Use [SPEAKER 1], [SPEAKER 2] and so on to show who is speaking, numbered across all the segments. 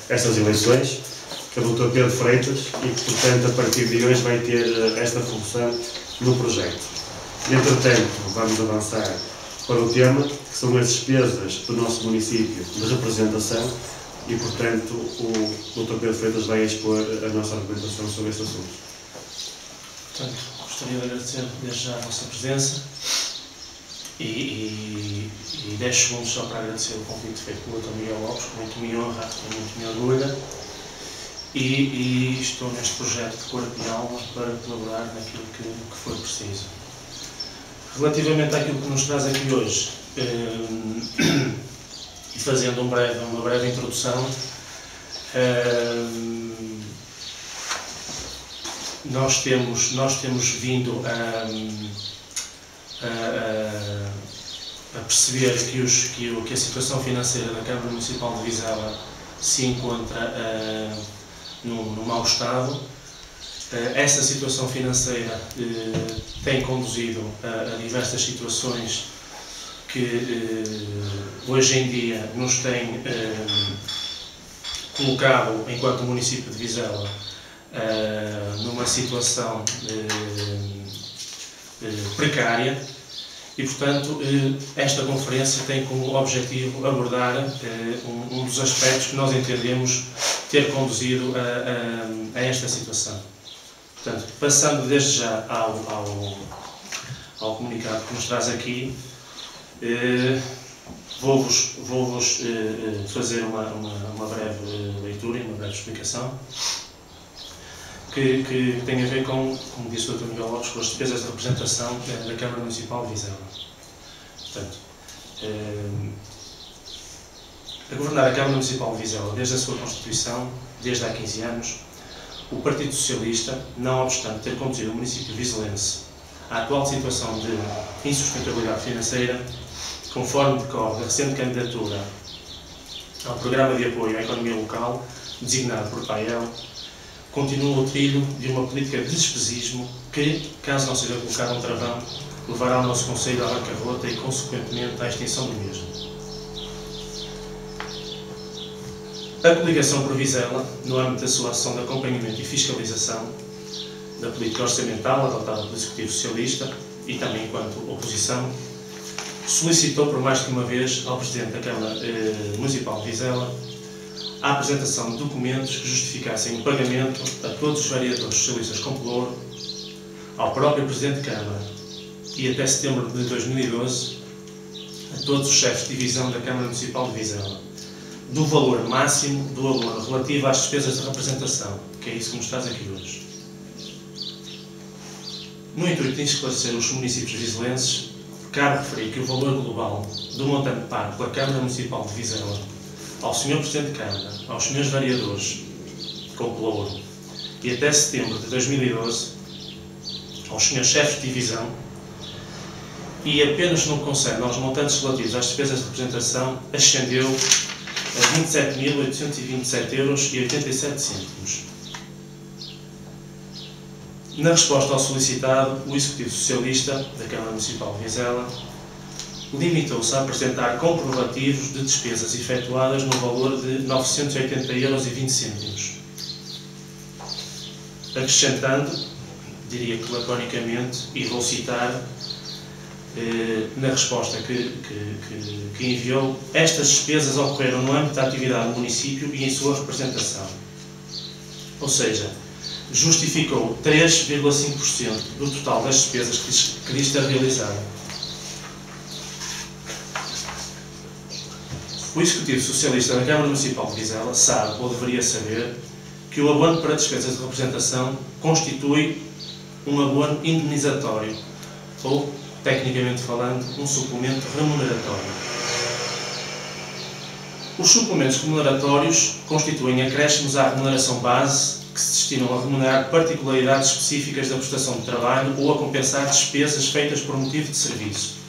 [SPEAKER 1] estas eleições, que é o Dr. Pedro Freitas, e que, portanto, a partir de hoje vai ter esta função no projeto. Entretanto, vamos avançar para o tema, que são as despesas do nosso município de representação, e, portanto, o Dr. Pedro Freitas vai expor a nossa argumentação sobre este assunto.
[SPEAKER 2] Portanto, gostaria de agradecer desde já a vossa presença e 10 segundos só para agradecer o convite feito pelo Dr. Miguel Lopes, que muito me honra e muito me orgulha, e estou neste projeto de corpo e alma para colaborar naquilo que for preciso. Relativamente àquilo que nos traz aqui hoje, e fazendo uma breve introdução, nós temos vindo a perceber que a situação financeira da Câmara Municipal de Vizela se encontra num mau estado. Essa situação financeira tem conduzido a diversas situações que hoje em dia nos tem colocado, enquanto município de Vizela, numa situação precária, e, portanto, esta conferência tem como objetivo abordar um dos aspectos que nós entendemos ter conduzido a esta situação. Portanto, passando desde já ao comunicado que nos traz aqui, vou-vos fazer uma breve leitura e uma breve explicação que tem a ver com, como disse o Dr. Miguel Lopes, com as despesas de representação da Câmara Municipal de Vizela. Portanto, a governar a Câmara Municipal de Vizela desde a sua constituição, desde há 15 anos, o Partido Socialista, não obstante ter conduzido o município vizelense à atual situação de insustentabilidade financeira, conforme decorre da recente candidatura ao Programa de Apoio à Economia Local, designado por PAEL, continua o trilho de uma política de despesismo que, caso não seja colocado um travão, levará o nosso Conselho à bancarrota e, consequentemente, à extinção do mesmo. A coligação por Vizela, no âmbito da sua ação de acompanhamento e fiscalização da política orçamental adotada pelo Executivo Socialista e também enquanto oposição, solicitou por mais que uma vez ao Presidente da Câmara Municipal de Vizela a apresentação de documentos que justificassem o pagamento a todos os vereadores socialistas com pelouro, ao próprio Presidente de Câmara e até setembro de 2012 a todos os chefes de divisão da Câmara Municipal de Vizela, do valor máximo do abono relativo às despesas de representação, que é isso que nos traz aqui hoje. No intuito de esclarecer os municípios vizelenses, cabe referir que o valor global do montante pago pela Câmara Municipal de Vizela ao Sr. Presidente de Câmara, aos Srs. Vereadores com pelouro e até setembro de 2012 aos Srs. Chefes de Divisão, e apenas no que concerne aos montantes relativos às despesas de representação, ascendeu a 27.827,87 €. Na resposta ao solicitado, o Executivo Socialista da Câmara Municipal de Vizela limitou-se a apresentar comprovativos de despesas efetuadas no valor de 980,20 €. Acrescentando, diria que laconicamente, e vou citar na resposta que enviou, estas despesas ocorreram no âmbito da atividade do município e em sua representação. Ou seja, justificou 3,5% do total das despesas que lhes ter realizado. O Executivo Socialista da Câmara Municipal de Vizela sabe, ou deveria saber, que o abono para despesas de representação constitui um abono indemnizatório, ou, tecnicamente falando, um suplemento remuneratório. Os suplementos remuneratórios constituem acréscimos à remuneração base que se destinam a remunerar particularidades específicas da prestação de trabalho ou a compensar despesas feitas por motivo de serviço.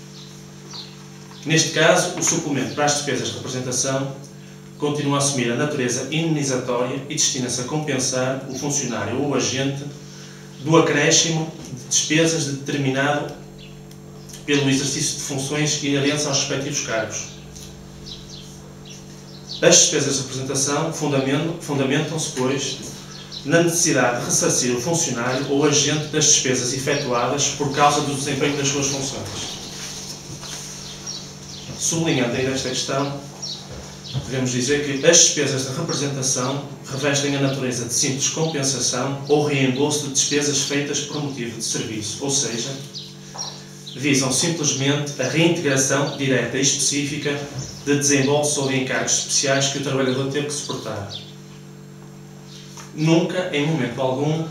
[SPEAKER 2] Neste caso, o suplemento para as despesas de representação continua a assumir a natureza indemnizatória e destina-se a compensar o funcionário ou o agente do acréscimo de despesas determinado pelo exercício de funções inerentes aos respectivos cargos. As despesas de representação fundamentam-se, pois, na necessidade de ressarcir o funcionário ou agente das despesas efetuadas por causa do desempenho das suas funções. Sublinhando ainda esta questão, devemos dizer que as despesas de representação revestem a natureza de simples compensação ou reembolso de despesas feitas por motivo de serviço, ou seja, visam simplesmente a reintegração direta e específica de desembolsos ou de encargos especiais que o trabalhador teve que suportar. Nunca, em momento algum,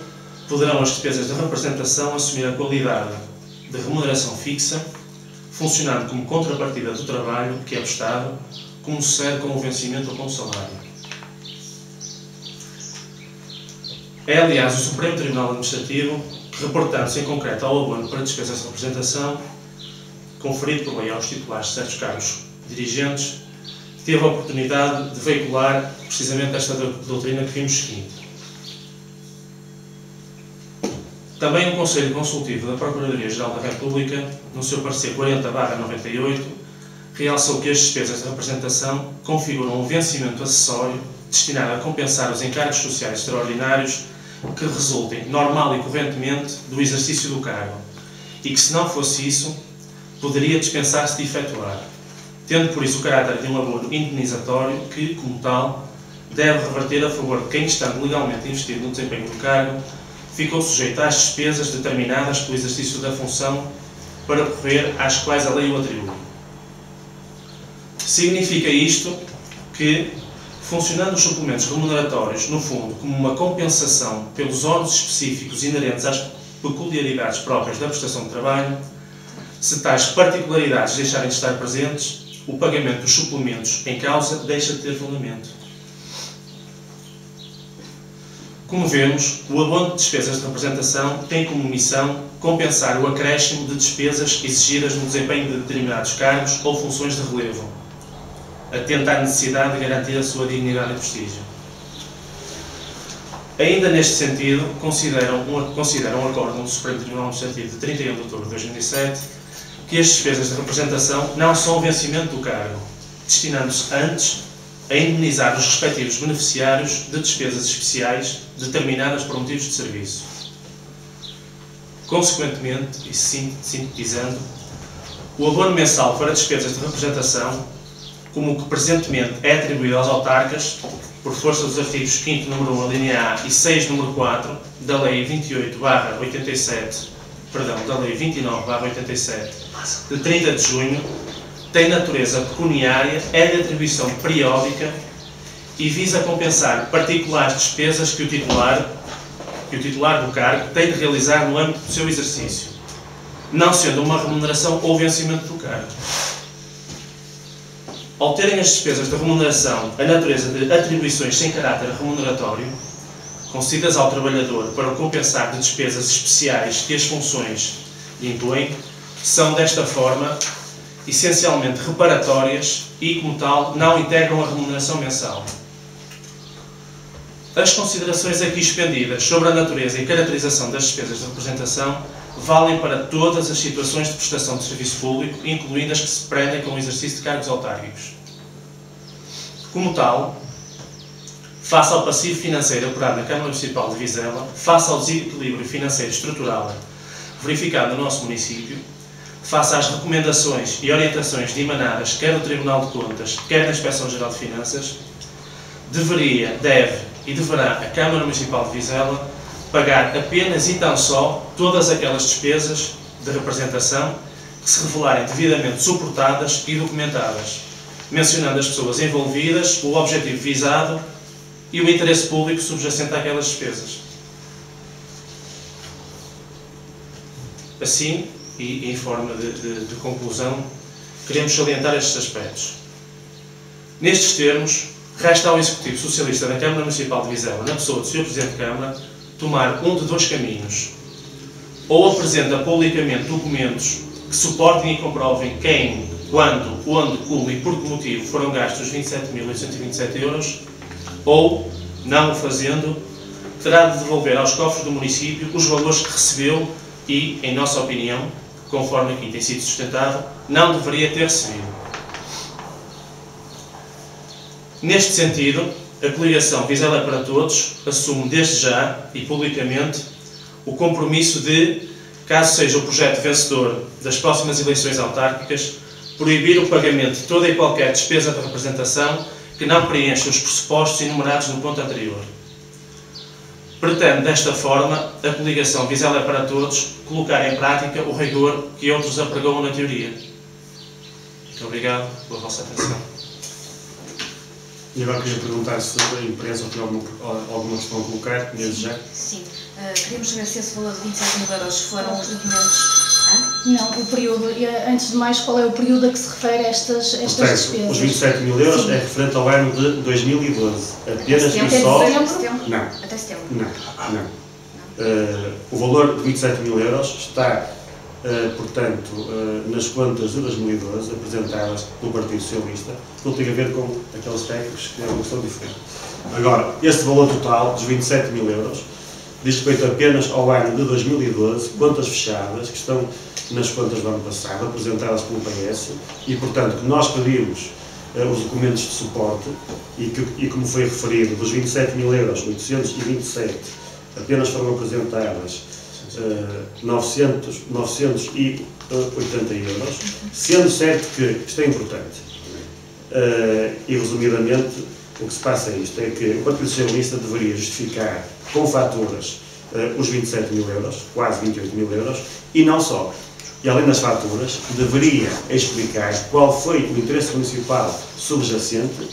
[SPEAKER 2] poderão as despesas de representação assumir a qualidade de remuneração fixa, funcionando como contrapartida do trabalho que é prestado, como sucede com o vencimento ou com o salário. É, aliás, o Supremo Tribunal Administrativo que, reportando-se em concreto ao abono para despesas de representação, conferido por lei aos titulares de certos cargos dirigentes, teve a oportunidade de veicular precisamente esta doutrina que vimos seguinte. Também o Conselho Consultivo da Procuradoria-Geral da República, no seu parecer 40/98, realçou que as despesas de representação configuram um vencimento acessório destinado a compensar os encargos sociais extraordinários que resultem, normal e correntemente, do exercício do cargo, e que, se não fosse isso, poderia dispensar-se de efetuar, tendo por isso o caráter de um abono indenizatório que, como tal, deve reverter a favor de quem, estando legalmente investido no desempenho do cargo, ficou sujeito às despesas determinadas pelo exercício da função para correr às quais a lei o atribui. Significa isto que, funcionando os suplementos remuneratórios, no fundo, como uma compensação pelos ônus específicos inerentes às peculiaridades próprias da prestação de trabalho, se tais particularidades deixarem de estar presentes, o pagamento dos suplementos em causa deixa de ter fundamento. Como vemos, o abono de despesas de representação tem como missão compensar o acréscimo de despesas exigidas no desempenho de determinados cargos ou funções de relevo, atento à necessidade de garantir a sua dignidade e prestígio. Ainda neste sentido, consideram um acórdão do Supremo Tribunal Administrativo de 31 de outubro de 2007 que as despesas de representação não são o vencimento do cargo, destinando-se antes a indemnizar os respectivos beneficiários de despesas especiais determinadas por motivos de serviço. Consequentemente, e sintetizando, o abono mensal para despesas de representação, como o que presentemente é atribuído aos autarcas, por força dos artigos 5º, número 1, a linha A, e 6, número 4, da Lei 28/87, da Lei 29/87, de 30 de junho, tem natureza pecuniária, é de atribuição periódica e visa compensar particulares despesas que o titular do cargo tem de realizar no âmbito do seu exercício, não sendo uma remuneração ou vencimento do cargo. Ao terem as despesas de remuneração a natureza de atribuições sem caráter remuneratório, concedidas ao trabalhador para o compensar de despesas especiais que as funções impõem, são, desta forma, essencialmente reparatórias e, como tal, não integram a remuneração mensal. As considerações aqui expendidas sobre a natureza e caracterização das despesas de representação valem para todas as situações de prestação de serviço público, incluindo as que se prendem com o exercício de cargos autárquicos. Como tal, face ao passivo financeiro apurado na Câmara Municipal de Vizela, face ao desequilíbrio financeiro estrutural verificado no nosso município, face às recomendações e orientações dimanadas quer do Tribunal de Contas, quer da Inspeção-Geral de Finanças, deve e deverá a Câmara Municipal de Vizela pagar apenas e tão só todas aquelas despesas de representação que se revelarem devidamente suportadas e documentadas, mencionando as pessoas envolvidas, o objetivo visado e o interesse público subjacente àquelas despesas. Assim, e em forma de conclusão, queremos salientar estes aspectos. Nestes termos, resta ao Executivo Socialista da Câmara Municipal de Vizela, na pessoa do Sr. Presidente de Câmara, tomar um de dois caminhos. Ou apresenta publicamente documentos que suportem e comprovem quem, quando, onde, como e por que motivo foram gastos os 27.827 euros, ou, não o fazendo, terá de devolver aos cofres do município os valores que recebeu e, em nossa opinião, conforme aqui tem sido sustentado, não deveria ter recebido. Neste sentido, a coligação Vizela é para Todos assume desde já e publicamente o compromisso de, caso seja o projeto vencedor das próximas eleições autárquicas, proibir o pagamento de toda e qualquer despesa de representação que não preencha os pressupostos enumerados no ponto anterior. Pretende, desta forma, a coligação Vizela é para Todos colocar em prática o rigor que outros apregoam na teoria. Muito obrigado pela vossa atenção.
[SPEAKER 1] E agora queria perguntar se a imprensa tem alguma questão a colocar, desde já.
[SPEAKER 3] Sim. Queríamos saber se esse valor de 27 mil euros foram os documentos...
[SPEAKER 4] Não, o período, antes de mais, qual é o período a que se refere estas despesas?
[SPEAKER 1] Os 27 mil euros é referente ao ano de 2012. Apenas e só... Não.
[SPEAKER 3] Até setembro?
[SPEAKER 1] Não. O valor de 27 mil euros está, portanto, nas contas de 2012, apresentadas pelo Partido Socialista, que tem a ver com aqueles técnicos que é uma questão diferente. Agora, este valor total, dos 27 mil euros, diz respeito apenas ao ano de 2012, contas fechadas, que estão nas contas do ano passado, apresentadas pelo PS, e, portanto, que nós pedimos os documentos de suporte, e como foi referido, dos 27 mil euros, 827, apenas foram apresentadas 980 euros, sendo certo que, isto é importante, e resumidamente, o que se passa é isto, é que o Partido Socialista deveria justificar com faturas os 27 mil euros, quase 28 mil euros, e não só. E além das faturas, deveria explicar qual foi o interesse municipal subjacente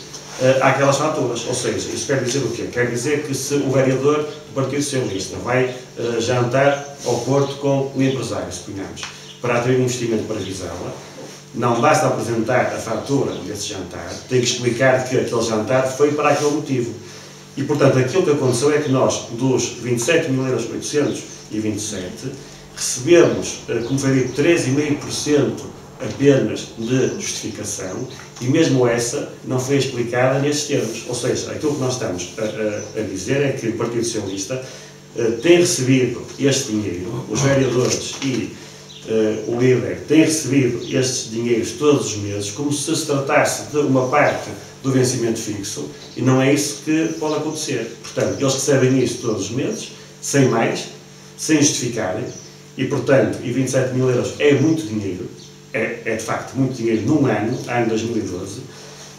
[SPEAKER 1] àquelas faturas. Ou seja, isso quer dizer o quê? Quer dizer que se o vereador do Partido Socialista vai jantar ao Porto com um empresário, suponhamos, para atrair um investimento para Vizela, não basta apresentar a fatura desse jantar, tem que explicar que aquele jantar foi para aquele motivo. E, portanto, aquilo que aconteceu é que nós, dos 27.827, recebemos, como foi dito, 13,5% apenas de justificação, e mesmo essa não foi explicada nestes termos. Ou seja, aquilo que nós estamos a dizer é que o Partido Socialista tem recebido este dinheiro, os vereadores e o líder tem recebido estes dinheiros todos os meses, como se tratasse de uma parte do vencimento fixo, e não é isso que pode acontecer. Portanto, eles recebem isso todos os meses, sem mais, sem justificarem, e, portanto, 27 mil euros é muito dinheiro, é de facto muito dinheiro num ano 2012,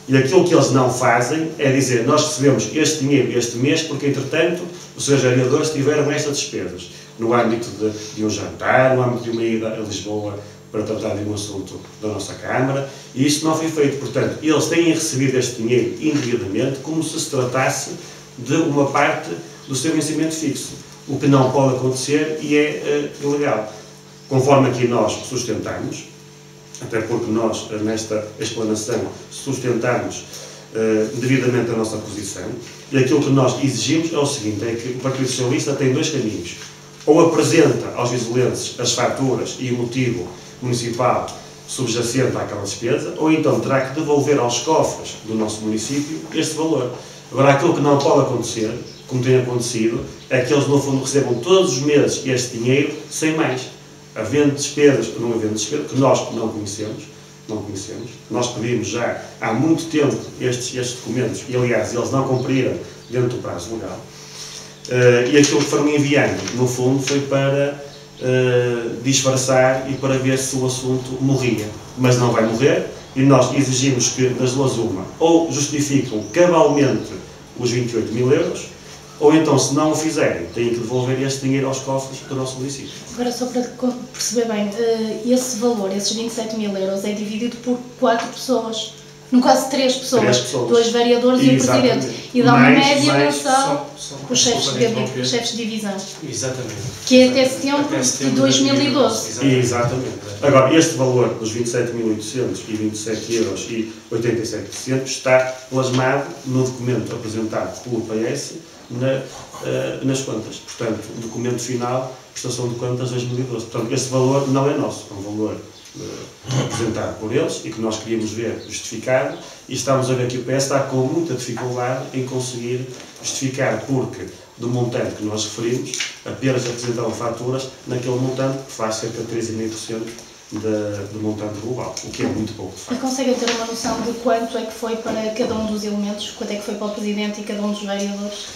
[SPEAKER 1] e aquilo que eles não fazem é dizer, nós recebemos este dinheiro este mês porque, entretanto, os seus vereadores tiveram estas despesas, no âmbito de um jantar, no âmbito de uma ida a Lisboa para tratar de um assunto da nossa Câmara, e isso não foi feito. Portanto, eles têm recebido este dinheiro indevidamente como se tratasse de uma parte do seu vencimento fixo, o que não pode acontecer e é ilegal. Conforme aqui nós sustentamos, até porque nós, nesta explanação, sustentamos devidamente a nossa posição, e aquilo que nós exigimos é o seguinte, é que o Partido Socialista tem dois caminhos. Ou apresenta aos vizelenses as faturas e o motivo municipal subjacente àquela despesa, ou então terá que devolver aos cofres do nosso município este valor. Agora, aquilo que não pode acontecer, como tem acontecido, é que eles, no fundo, recebam todos os meses este dinheiro sem mais. Havendo despesas ou não havendo despesas, que nós não conhecemos. Nós pedimos já há muito tempo estes documentos e, aliás, eles não cumpriram dentro do prazo legal. E aquilo que foram enviando, no fundo, foi para disfarçar e para ver se o assunto morria. Mas não vai morrer, e nós exigimos que, das duas uma, ou justificam cabalmente os 28 mil euros, ou então, se não o fizerem, têm que devolver este dinheiro aos cofres do nosso município.
[SPEAKER 4] Agora, só para perceber bem, esse valor, esses 27 mil euros, é dividido por 4 pessoas. No caso, 3 pessoas. 2 vereadores e o presidente. E dá uma média mensal os chefes de divisão.
[SPEAKER 2] Exatamente.
[SPEAKER 4] Que é até setembro de 2012.
[SPEAKER 1] Exatamente. Agora, este valor dos 27.827 euros e 87% está plasmado no documento apresentado pelo PS nas contas. Portanto, o documento final, prestação de contas 2012. Portanto, este valor não é nosso, é um valor apresentado por eles e que nós queríamos ver justificado, e estamos a ver que o PS está com muita dificuldade em conseguir justificar, porque do montante que nós referimos, apenas apresentaram faturas naquele montante, que faz cerca de 3,5% do montante global, o que é muito pouco.
[SPEAKER 4] E conseguem ter uma noção de quanto é que foi para cada um dos elementos, quanto é que foi para o Presidente e cada um dos vereadores?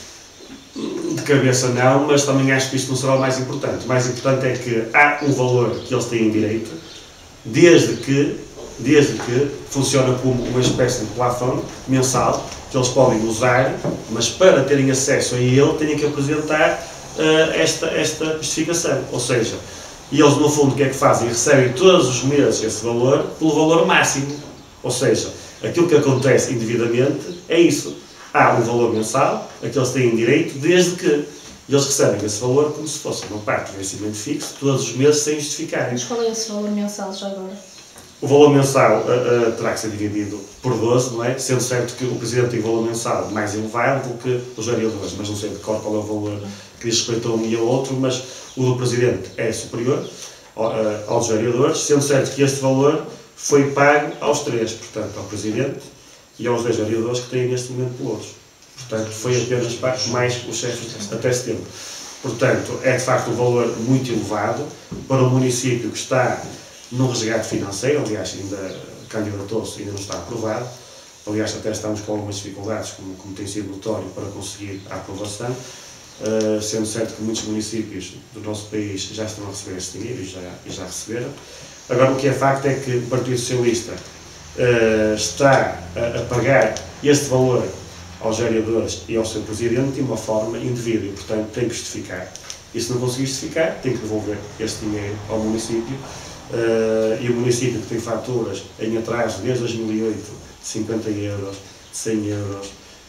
[SPEAKER 1] De cabeça não, mas também acho que isto não será o mais importante. O mais importante é que há um valor que eles têm direito, desde que funciona como uma espécie de plafond mensal, que eles podem usar, mas para terem acesso a ele têm que apresentar esta justificação. Ou seja, eles no fundo o que é que fazem? Recebem todos os meses esse valor pelo valor máximo. Ou seja, aquilo que acontece indevidamente é isso. Há um valor mensal a que eles têm direito, desde que eles recebem esse valor como se fosse uma parte de vencimento fixo, todos os meses sem justificarem.
[SPEAKER 4] Mas qual é esse valor mensal já agora?
[SPEAKER 1] O valor mensal terá que ser dividido por 12, não é? Sendo certo que o Presidente tem valor mensal mais elevado do que os vereadores, mas não sei de qual é o valor que diz respeito a um e ao outro, mas o do Presidente é superior aos vereadores, sendo certo que este valor foi pago aos três, portanto, ao Presidente e aos 10 vereadores que têm neste momento pelouros. Portanto, foi apenas mais os chefes até setembro. Portanto, é de facto um valor muito elevado para um município que está num resgate financeiro, aliás, ainda candidatou-se, ainda não está aprovado. Aliás, até estamos com algumas dificuldades, como tem sido notório, para conseguir a aprovação, sendo certo que muitos municípios do nosso país já estão a receber esse dinheiro e já receberam. Agora, o que é facto é que o Partido Socialista está a pagar este valor aos vereadores e ao seu Presidente de uma forma indevida e, portanto, tem que justificar. E se não conseguir justificar, tem que devolver este dinheiro ao município. E o município que tem faturas em atraso desde 2008 de 50 euros, de 100 euros,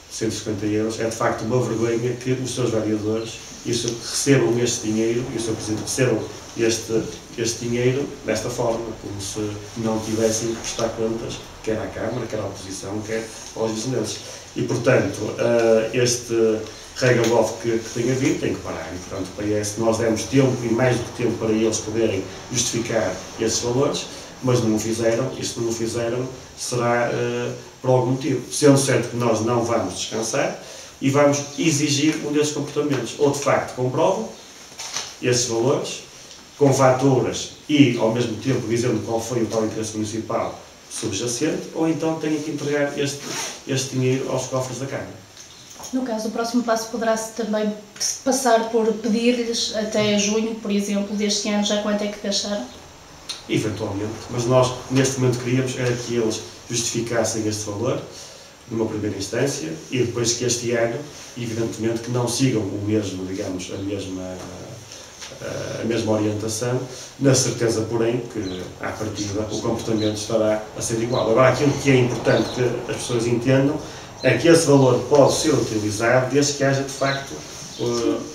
[SPEAKER 1] 150 euros, é de facto uma vergonha que os seus vereadores recebam este dinheiro e o seu Presidente recebam este dinheiro desta forma, como se não tivessem que prestar contas, quer à Câmara, quer à oposição, quer aos vizinhos. E, portanto, este regabof que tem havido tem que parar. E, portanto, parece que nós demos tempo e mais do que tempo para eles poderem justificar esses valores, mas não o fizeram, e se não o fizeram será por algum motivo. Sendo certo que nós não vamos descansar e vamos exigir um desses comportamentos. Ou, de facto, comprovam esses valores, com faturas e, ao mesmo tempo, dizendo qual foi o tal interesse municipal subjacente, ou então têm que entregar este dinheiro aos cofres da Câmara.
[SPEAKER 4] No caso, o próximo passo poderá-se também passar por pedir-lhes até junho, por exemplo, deste ano, já quanto é que gastaram?
[SPEAKER 1] Eventualmente, mas nós, neste momento, queríamos era que eles justificassem este valor, numa primeira instância, e depois que este ano, evidentemente, que não sigam o mesmo, digamos, a mesma orientação, na certeza, porém, que, à partida, o comportamento estará a ser igual. Agora, aquilo que é importante que as pessoas entendam é que esse valor pode ser utilizado desde que haja, de facto,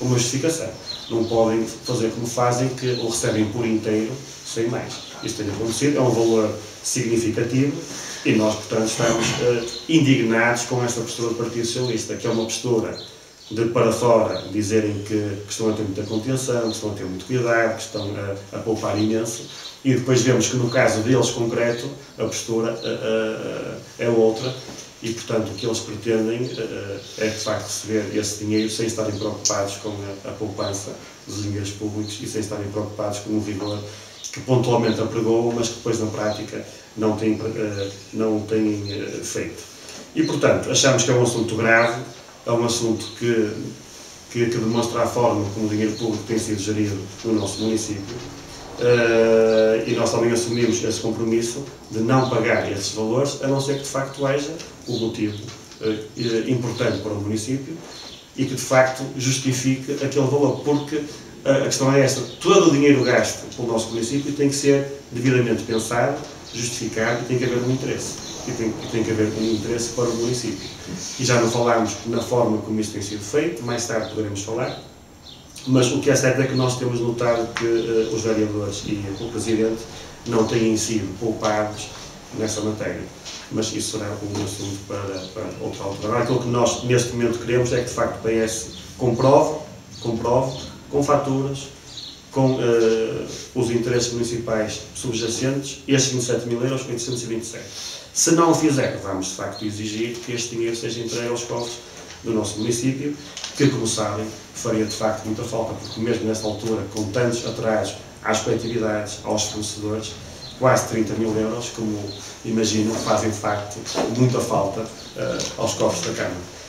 [SPEAKER 1] uma justificação. Não podem fazer como fazem, que o recebem por inteiro, sem mais. Isto tem acontecido, é um valor significativo e nós, portanto, estamos indignados com esta postura do Partido Socialista, que é uma postura de para fora dizerem que estão a ter muita contenção, que estão a ter muito cuidado, que estão a poupar imenso, e depois vemos que no caso deles concreto a postura é outra, e portanto o que eles pretendem é de facto receber esse dinheiro sem estarem preocupados com a poupança dos dinheiros públicos e sem estarem preocupados com o rigor que pontualmente apregoam, mas que depois na prática não têm feito. E portanto achamos que é um assunto grave, é um assunto que demonstra a forma como o dinheiro público tem sido gerido no nosso município, e nós também assumimos esse compromisso de não pagar esses valores, a não ser que de facto haja um motivo importante para o município e que de facto justifique aquele valor, porque a questão é esta: todo o dinheiro gasto pelo nosso município tem que ser devidamente pensado, justificado, e tem que haver um interesse. E tem que haver um interesse para o município. E já não falámos na forma como isso tem sido feito, mais tarde poderemos falar, mas o que é certo é que nós temos notado que os vereadores e o Presidente não têm sido poupados nessa matéria. Mas isso será um assunto para outra altura. Agora, aquilo que nós neste momento queremos é que de facto o PS comprove com faturas, com os interesses municipais subjacentes, estes 27.000 euros, 827. Se não o fizer, vamos de facto exigir que este dinheiro seja entregue aos cofres do nosso município, que, como sabem, faria de facto muita falta, porque mesmo nesta altura, com tantos atrasos às coletividades, aos fornecedores, quase 30 mil euros, como imagino, fazem de facto muita falta aos cofres da Câmara.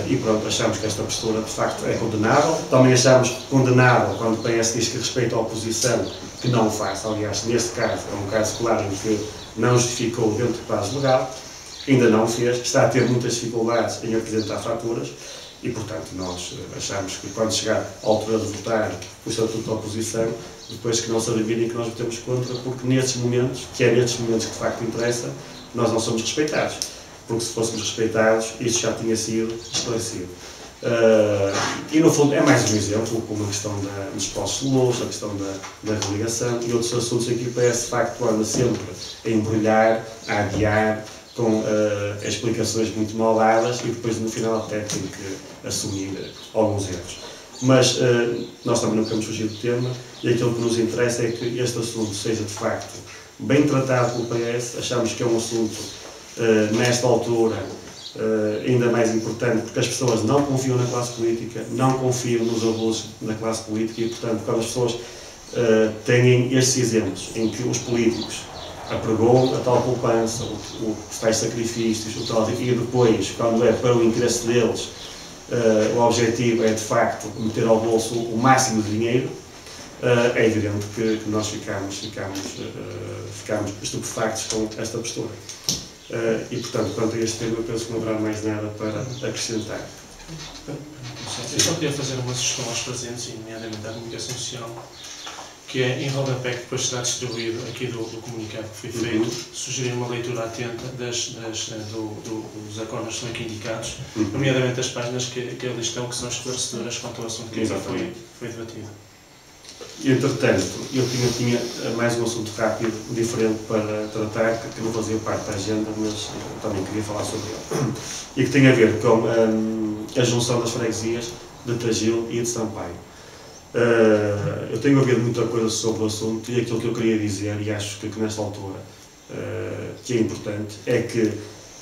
[SPEAKER 1] E pronto, achamos que esta postura de facto é condenável. Também achamos condenável quando o PS diz que respeita a oposição, que não o faz. Aliás, neste caso, é um caso claro em que não justificou dentro do prazo legal, ainda não o fez, está a ter muitas dificuldades em apresentar faturas e, portanto, nós achamos que quando chegar a altura de votar o Estatuto da Oposição, depois que não se adivinhem que nós votemos contra, porque nestes momentos, que é nestes momentos que de facto interessa, nós não somos respeitados. Porque se fôssemos respeitados, isto já tinha sido esclarecido. E no fundo é mais um exemplo, como a questão dos postos de luz, a questão da religação e outros assuntos em que o PS de facto anda sempre a embrulhar, a adiar, com explicações muito mal dadas e depois no final até tem que assumir alguns erros. Mas nós também não queremos fugir do tema e aquilo que nos interessa é que este assunto seja de facto bem tratado pelo PS. Achamos que é um assunto, nesta altura, ainda mais importante, porque as pessoas não confiam na classe política, não confiam nos abusos da classe política e, portanto, quando as pessoas têm estes exemplos em que os políticos apregoam a tal poupança, os tais sacrifícios, e depois, quando é para o interesse deles, o objetivo é de facto meter ao bolso o máximo de dinheiro, é evidente que nós ficamos estupefactos com esta postura. E portanto, quanto a este tema, eu penso que não haverá mais nada para acrescentar.
[SPEAKER 2] Eu só queria fazer uma sugestão aos presentes, nomeadamente à comunicação social, que é, em rodapé, que depois será distribuído aqui do comunicado que foi feito, sugerir uma leitura atenta dos acordos que estão aqui indicados, nomeadamente as páginas que ali estão, que são esclarecedoras quanto ao assunto que já foi debatido.
[SPEAKER 1] E, entretanto, eu tinha mais um assunto rápido, diferente para tratar, que não fazia parte da agenda, mas também queria falar sobre ele. E que tem a ver com a junção das freguesias de Tagil e de Sampaio. Eu tenho ouvido muita coisa sobre o assunto e aquilo que eu queria dizer, e acho que nesta altura que é importante, é que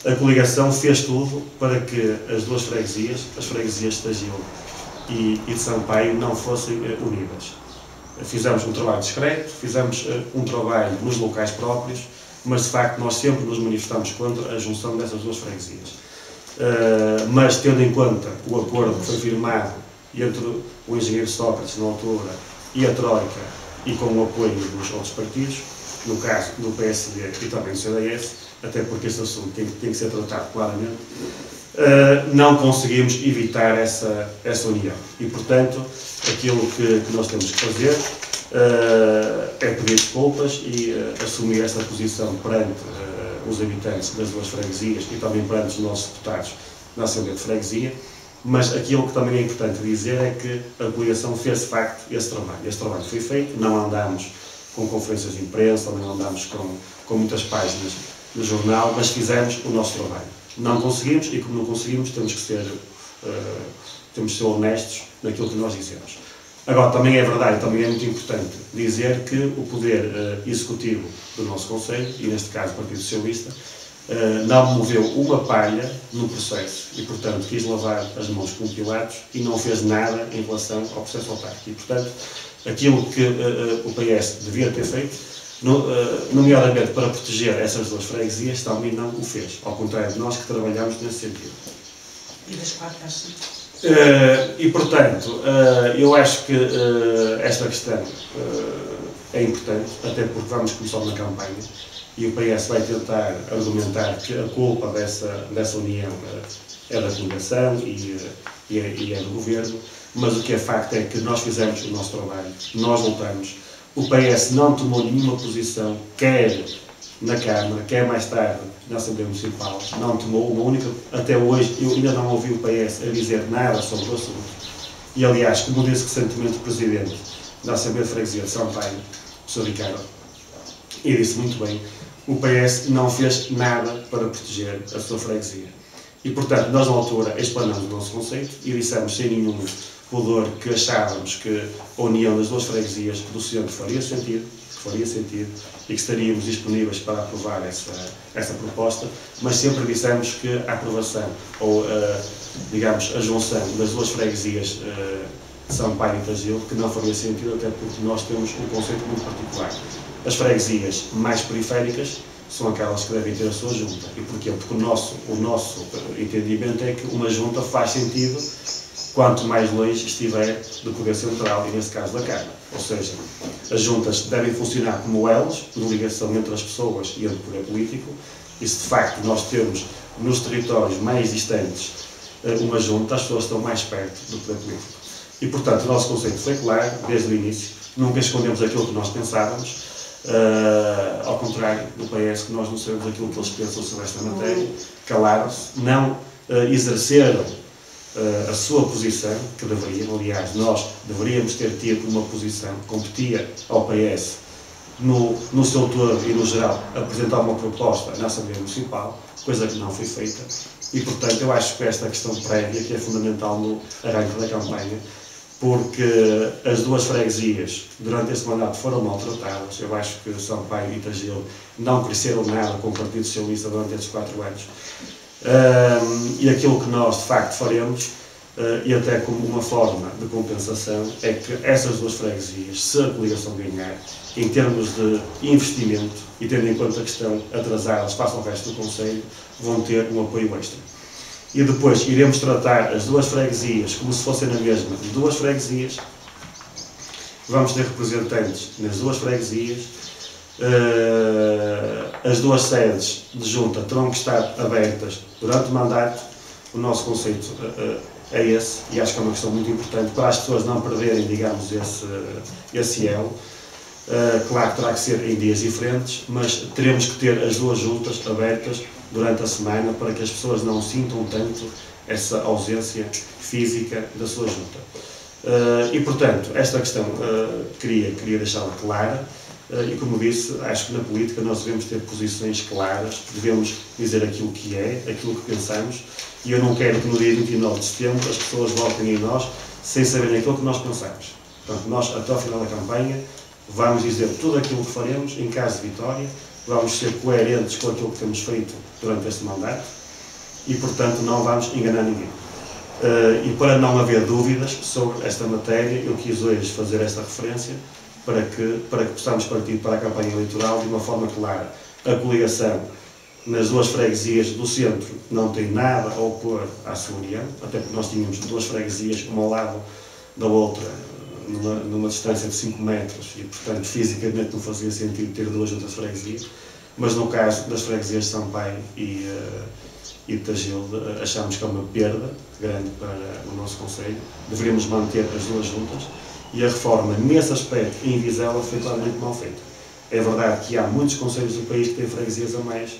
[SPEAKER 1] a coligação fez tudo para que as duas freguesias, as freguesias de Tagil e de Sampaio, não fossem unidas. Fizemos um trabalho discreto, fizemos um trabalho nos locais próprios, mas de facto nós sempre nos manifestamos contra a junção dessas duas freguesias. Mas tendo em conta o acordo que foi firmado entre o engenheiro Sócrates na altura e a Troika e com o apoio dos outros partidos, no caso do PSD e também do CDS, até porque este assunto tem que ser tratado claramente, não conseguimos evitar essa união. E, portanto, aquilo que nós temos que fazer é pedir desculpas e assumir esta posição perante os habitantes das duas freguesias e também perante os nossos deputados na Assembleia de Freguesia, mas aquilo que também é importante dizer é que a coligação fez, de facto, esse trabalho. Este trabalho foi feito, não andámos com conferências de imprensa, não andámos com muitas páginas no jornal, mas fizemos o nosso trabalho. Não conseguimos, e como não conseguimos, temos que ser honestos naquilo que nós dizemos. Agora, também é verdade, também é muito importante dizer que o poder executivo do nosso Conselho, e neste caso o Partido Socialista, não moveu uma palha no processo e, portanto, quis lavar as mãos com Pilatos e não fez nada em relação ao processo autárquico. E, portanto, aquilo que o PS devia ter feito, nomeadamente para proteger essas duas freguesias, também não o fez, ao contrário de nós que trabalhamos nesse sentido.
[SPEAKER 3] E das 4 às 5?
[SPEAKER 1] E, portanto, eu acho que esta questão é importante, até porque vamos começar uma campanha e o PS vai tentar argumentar que a culpa dessa união é da coligação e é do governo, mas o que é facto é que nós fizemos o nosso trabalho, nós lutamos. O PS não tomou nenhuma posição, quer na Câmara, quer mais tarde na Assembleia Municipal, não tomou uma única, até hoje eu ainda não ouvi o PS a dizer nada sobre o assunto. E aliás, como disse recentemente o Presidente da Assembleia de Freguesia de Sampaio, o Sr. Ricardo, e disse muito bem, o PS não fez nada para proteger a sua freguesia. E portanto, nós na altura explanamos o nosso conceito e dissemos sem nenhum pudor que achávamos que a união das duas freguesias do centro faria sentido e que estaríamos disponíveis para aprovar essa proposta, mas sempre dissemos que a aprovação ou, digamos, a junção das duas freguesias de Sampaio e Tagil, que não faria sentido, até porque nós temos um conceito muito particular. as freguesias mais periféricas são aquelas que devem ter a sua junta. E porquê? Porque o nosso entendimento é que uma junta faz sentido quanto mais longe estiver do poder central, e nesse caso da Câmara. Ou seja, as juntas devem funcionar como elos, de ligação entre as pessoas e entre o poder político, e se de facto nós temos nos territórios mais distantes uma junta, as pessoas estão mais perto do poder político. E portanto o nosso conceito foi claro, desde o início, nunca escondemos aquilo que nós pensávamos, ao contrário do PS, que nós não sabemos aquilo que eles pensam sobre esta matéria, calaram-se, não exerceram a sua posição, que deveriam, aliás, nós deveríamos ter tido uma posição que competia ao PS no seu todo e no geral, apresentar uma proposta na Assembleia Municipal, coisa que não foi feita, e portanto eu acho que esta questão prévia, que é fundamental no arranque da campanha, porque as duas freguesias durante este mandato foram maltratadas. Eu acho que Sampaio e Tagil não cresceram nada com o Partido Socialista durante estes 4 anos. E aquilo que nós de facto faremos, e até como uma forma de compensação, é que essas duas freguesias, se a coligação ganhar, em termos de investimento e tendo em conta que estão atrasadas face ao resto do Conselho, vão ter um apoio extra. E depois iremos tratar as duas freguesias como se fossem na mesma duas freguesias. Vamos ter representantes nas duas freguesias. As duas sedes de junta terão que estar abertas durante o mandato. O nosso conceito é esse, e acho que é uma questão muito importante para as pessoas não perderem, digamos, esse elo. Claro que terá que ser em dias diferentes, mas teremos que ter as duas juntas abertas durante a semana para que as pessoas não sintam tanto essa ausência física da sua junta. E, portanto, esta questão queria deixá-la clara. E, como disse, acho que na política nós devemos ter posições claras, devemos dizer aquilo que é, aquilo que pensamos, e eu não quero que no dia 29 de setembro as pessoas votem em nós sem saberem aquilo que nós pensamos. Portanto, nós, até ao final da campanha, vamos dizer tudo aquilo que faremos em caso de vitória, vamos ser coerentes com aquilo que temos feito durante este mandato e, portanto, não vamos enganar ninguém. E para não haver dúvidas sobre esta matéria, eu quis hoje fazer esta referência para que possamos partir para a campanha eleitoral de uma forma clara. A coligação nas duas freguesias do centro não tem nada a opor à sua união, até porque nós tínhamos duas freguesias, uma ao lado da outra, numa distância de 5 metros, e portanto fisicamente não fazia sentido ter duas juntas freguesias, mas no caso das freguesias de Sampaio e Tagilde, achamos que é uma perda grande para o nosso Conselho. Deveríamos manter as duas juntas, e a reforma, nesse aspecto, em Vizela, foi claramente mal feita. É verdade que há muitos concelhos do país que têm freguesias a mais,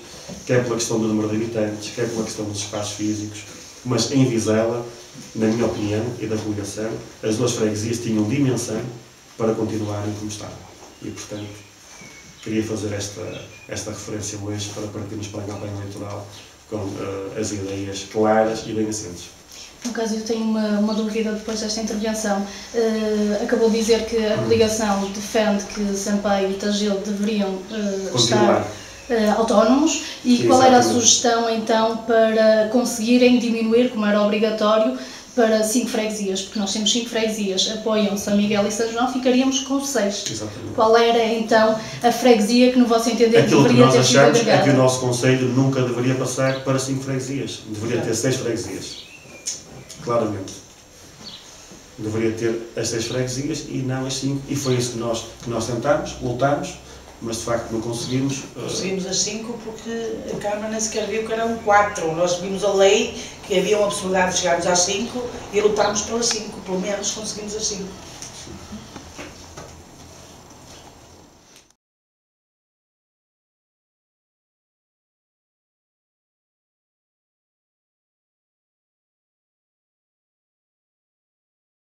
[SPEAKER 1] quer pela questão do número de habitantes, quer pela questão dos espaços físicos, mas em Vizela, na minha opinião e da coligação, as duas freguesias tinham dimensão para continuarem como estavam. E, portanto, queria fazer esta referência hoje para partirmos para a campanha eleitoral com as ideias claras e bem assentes.
[SPEAKER 4] No caso, eu tenho uma dúvida depois desta intervenção. Acabou de dizer que a coligação defende que Sampaio e Tagil deveriam estar autónomos, e qual era a sugestão então para conseguirem diminuir, como era obrigatório, para 5 freguesias, porque nós temos 5 freguesias, apoiam São Miguel e São João, ficaríamos com 6.
[SPEAKER 1] Exatamente.
[SPEAKER 4] Qual era então a freguesia que, no vosso entender,
[SPEAKER 1] aquilo
[SPEAKER 4] deveria ter sido agregada?
[SPEAKER 1] Aquilo que nós achamos é que o nosso Conselho nunca deveria passar para 5 freguesias, deveria ter 6 freguesias. Claramente. Deveria ter as 6 freguesias e não as 5, e foi isso que nós tentámos, lutámos, mas de facto não conseguimos.
[SPEAKER 5] Conseguimos as 5 porque a Câmara nem sequer viu que eram 4. Nós vimos a lei que havia uma possibilidade de chegarmos às 5 e lutámos pelas 5, pelo menos conseguimos as 5.